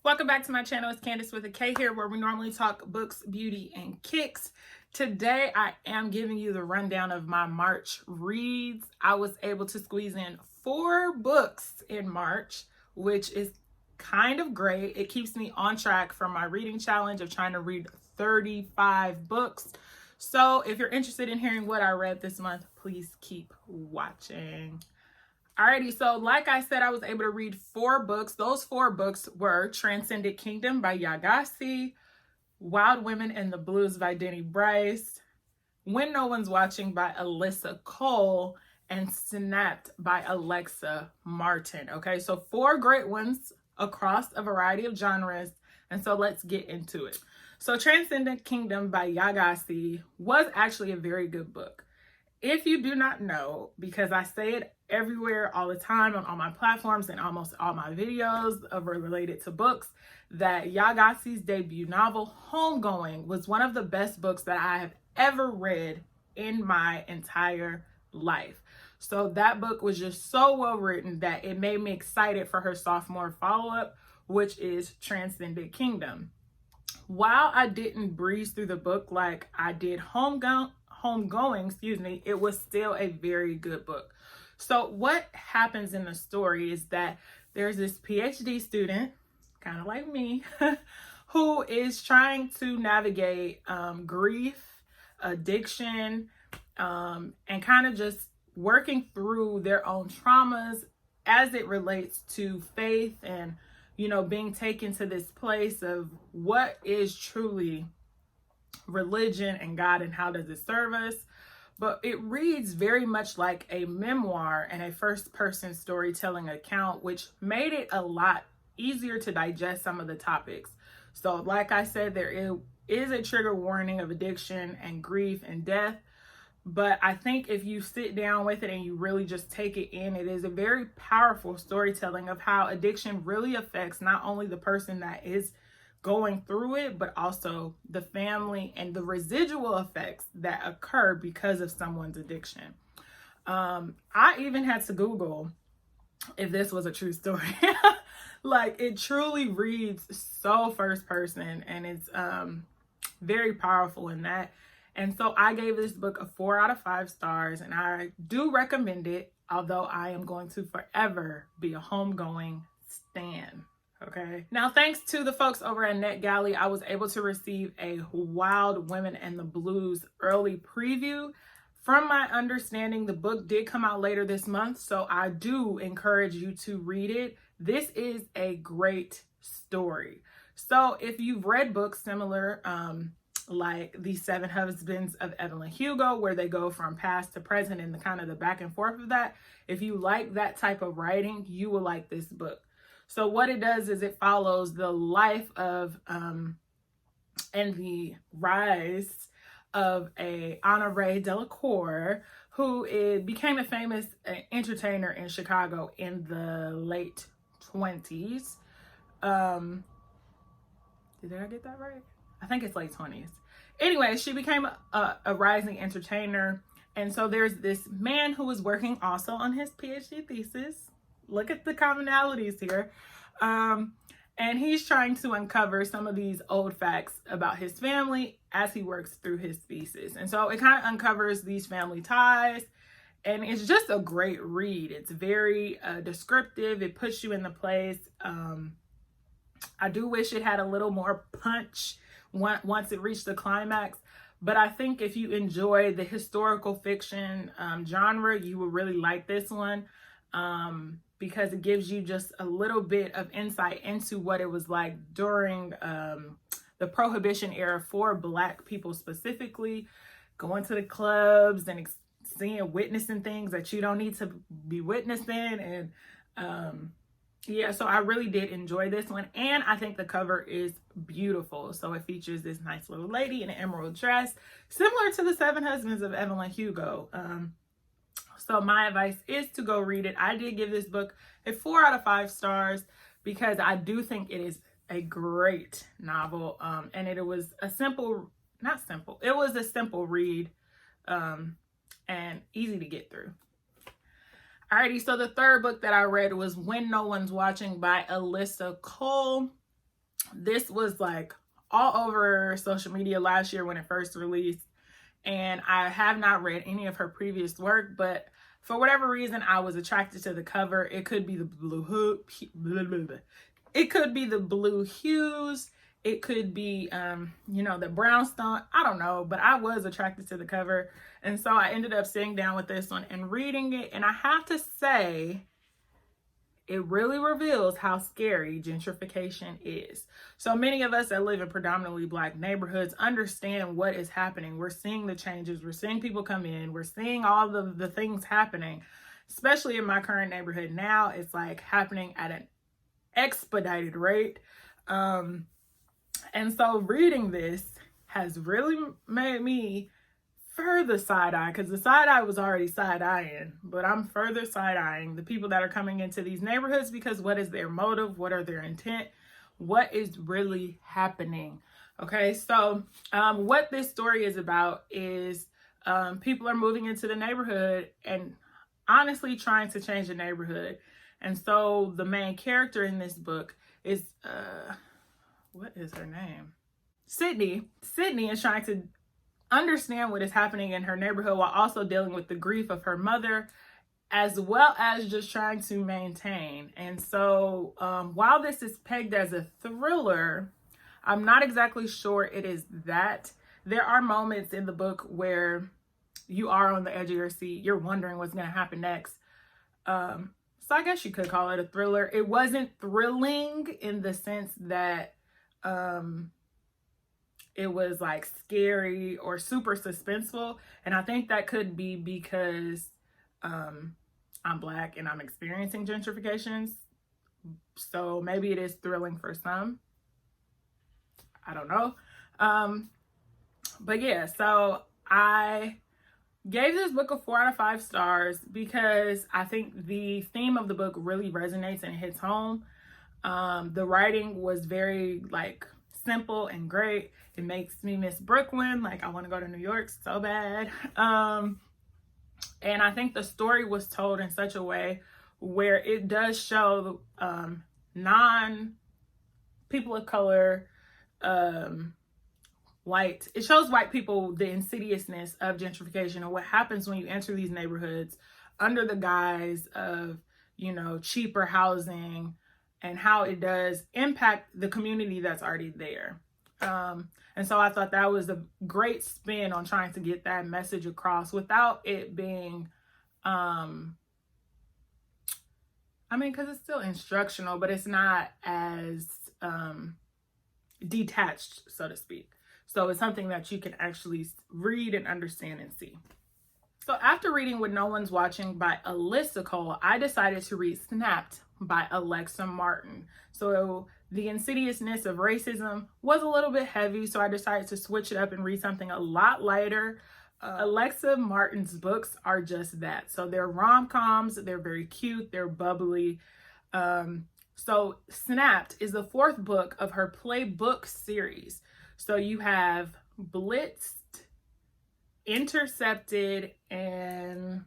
Welcome back to my channel. It's Candace with a K here, where we normally talk books, beauty, and kicks. Today, I am giving you the rundown of my March reads. I was able to squeeze in 4 books in March, which is kind of great. It keeps me on track for my reading challenge of trying to read 35 books. So if you're interested in hearing what I read this month, please keep watching. Alrighty, so like I said, I was able to read 4 books. Those 4 books were Transcendent Kingdom by Yagasi, Wild Women and the Blues by Denny Bryce, When No One's Watching by Alyssa Cole, and Snapped by Alexa Martin. Okay, so 4 great ones across a variety of genres. And so let's get into it. So Transcendent Kingdom by Yagasi was actually a very good book. If you do not know, because I say it everywhere all the time on all my platforms and almost all my videos related to books, that Yagasi's debut novel, Homegoing, was one of the best books that I have ever read in my entire life. So that book was just so well written that it made me excited for her sophomore follow-up, which is Transcendent Kingdom. While I didn't breeze through the book like I did Homegoing, it was still a very good book. So what happens in the story is that there's this PhD student, kind of like me, who is trying to navigate grief, addiction, and kind of just working through their own traumas as it relates to faith and, you know, being taken to this place of what is truly religion and God and how does it serve us. But it reads very much like a memoir and a first-person storytelling account, which made it a lot easier to digest some of the topics. So like I said, there is a trigger warning of addiction and grief and death. But I think if you sit down with it and you really just take it in, it is a very powerful storytelling of how addiction really affects not only the person that is going through it, but also the family and the residual effects that occur because of someone's addiction. I even had to Google if this was a true story. Like, it truly reads so first person, and it's very powerful in that. And so I gave this book a 4 out of 5 stars, and I do recommend it, although I am going to forever be a Homegoing stan. Okay. Now, thanks to the folks over at NetGalley, I was able to receive a Wild Women and the Blues early preview. From my understanding, the book did come out later this month, so I do encourage you to read it. This is a great story. So if you've read books similar, like The 7 Husbands of Evelyn Hugo, where they go from past to present and the kind of the back and forth of that, if you like that type of writing, you will like this book. So what it does is it follows the life of and the rise of a Honoré Delacour, who became a famous entertainer in Chicago in the late 20s. Did I get that right? I think it's late 20s. Anyway, she became a rising entertainer. And so there's this man who was working also on his PhD thesis. Look at the commonalities here. And he's trying to uncover some of these old facts about his family as he works through his thesis. And so it kind of uncovers these family ties. And it's just a great read. It's very descriptive. It puts you in the place. I do wish it had a little more punch once it reached the climax. But I think if you enjoy the historical fiction genre, you will really like this one. Because it gives you just a little bit of insight into what it was like during the Prohibition era for Black people specifically, going to the clubs and witnessing things that you don't need to be witnessing. And yeah, so I really did enjoy this one. And I think the cover is beautiful. So it features this nice little lady in an emerald dress, similar to The 7 Husbands of Evelyn Hugo. So my advice is to go read it. I did give this book a 4 out of 5 stars because I do think it is a great novel. And it was a simple read and easy to get through. Alrighty, so the third book that I read was When No One's Watching by Alyssa Cole. This was like all over social media last year when it first released. And I have not read any of her previous work, but for whatever reason, I was attracted to the cover. It could be the blue it could be the blue hues. It could be, the brownstone. I don't know, but I was attracted to the cover. And so I ended up sitting down with this one and reading it. And I have to say, it really reveals how scary gentrification is. So many of us that live in predominantly Black neighborhoods understand what is happening. We're seeing the changes. We're seeing people come in. We're seeing all the things happening, especially in my current neighborhood now. It's like happening at an expedited rate. And so reading this has really made me further side-eye, because the side-eye was already side-eyeing, but I'm further side-eyeing the people that are coming into these neighborhoods, because what is their motive? What are their intent? What is really happening? Okay, so what this story is about is people are moving into the neighborhood and honestly trying to change the neighborhood. And so the main character in this book is, what is her name? Sydney. Sydney is trying to understand what is happening in her neighborhood while also dealing with the grief of her mother, as well as just trying to maintain. And so while this is pegged as a thriller, I'm not exactly sure it is that. There are moments in the book where you are on the edge of your seat. You're wondering what's going to happen next. So I guess you could call it a thriller. It wasn't thrilling in the sense that it was like scary or super suspenseful. And I think that could be because I'm Black and I'm experiencing gentrifications. So maybe it is thrilling for some. I don't know. But yeah, so I gave this book a 4 out of 5 stars because I think the theme of the book really resonates and hits home. The writing was very simple and great. It makes me miss Brooklyn. I want to go to New York so bad. And I think the story was told in such a way where it does show people of color, white. It shows white people the insidiousness of gentrification and what happens when you enter these neighborhoods under the guise of, cheaper housing, and how it does impact the community that's already there. And so I thought that was a great spin on trying to get that message across without it being, because it's still instructional, but it's not as detached, so to speak. So it's something that you can actually read and understand and see. So after reading When No One's Watching by Alyssa Cole, I decided to read Snapped by Alyssa Martin. So the insidiousness of racism was a little bit heavy, so I decided to switch it up and read something a lot lighter. Alyssa Martin's books are just that. So they're rom-coms, they're very cute, they're bubbly. So Snapped is the 4th book of her playbook series. So you have Blitzed, Intercepted, and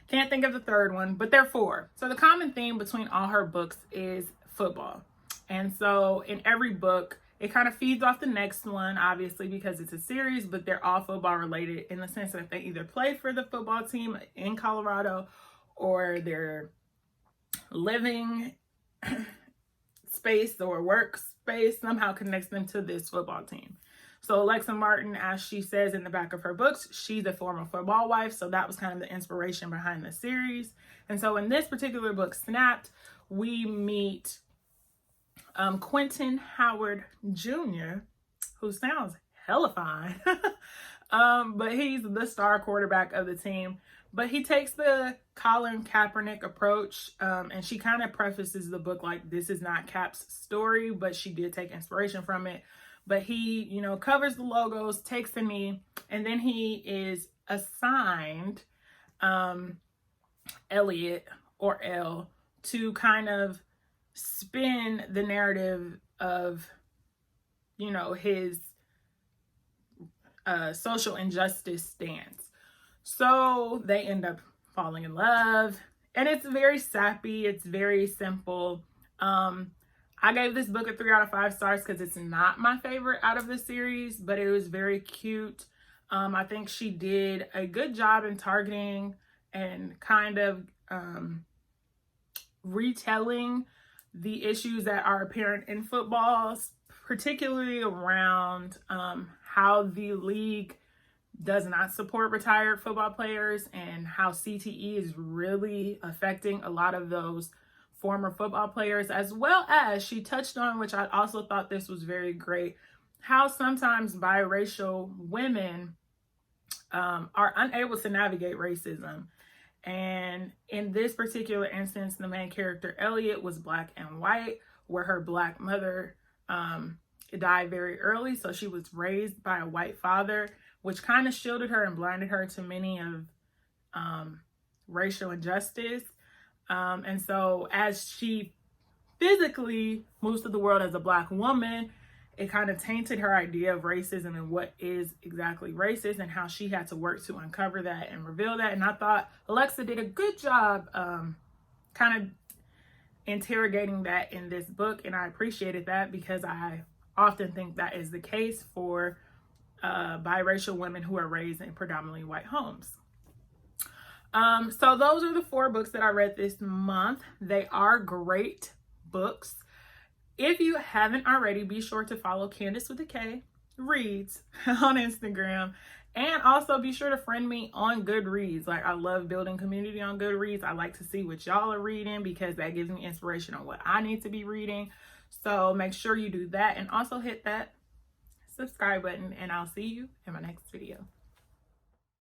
can't think of the 3rd one, but they're 4. So the common theme between all her books is football. And so in every book, it kind of feeds off the next one, obviously, because it's a series, but they're all football related in the sense that they either play for the football team in Colorado or their living space or work space somehow connects them to this football team. So Alyssa Martin, as she says in the back of her books, she's a former football wife. So that was kind of the inspiration behind the series. And so in this particular book, Snapped, we meet Quentin Howard Jr., who sounds hella fine. But he's the star quarterback of the team. But he takes the Colin Kaepernick approach, and she kind of prefaces the book like this is not Cap's story, but she did take inspiration from it. But he, covers the logos, takes the knee, and then he is assigned Elliot or L to kind of spin the narrative of, his social injustice stance. So they end up falling in love, and it's very sappy. It's very simple. I gave this book a 3 out of 5 stars because it's not my favorite out of the series, but it was very cute. I think she did a good job in targeting and kind of retelling the issues that are apparent in football, particularly around how the league does not support retired football players and how CTE is really affecting a lot of those former football players, as well as she touched on, which I also thought this was very great, how sometimes biracial women are unable to navigate racism. And in this particular instance, the main character, Elliot, was Black and white, where her Black mother died very early. So she was raised by a white father, which kind of shielded her and blinded her to many of racial injustice. And so as she physically moves to the world as a Black woman, it kind of tainted her idea of racism and what is exactly racist and how she had to work to uncover that and reveal that. And I thought Alexa did a good job kind of interrogating that in this book. And I appreciated that because I often think that is the case for biracial women who are raised in predominantly white homes. So those are the 4 books that I read this month. They are great books. If you haven't already, be sure to follow Candace with a K Reads on Instagram. And also be sure to friend me on Goodreads. Like, I love building community on Goodreads. I like to see what y'all are reading because that gives me inspiration on what I need to be reading. So make sure you do that and also hit that subscribe button, and I'll see you in my next video.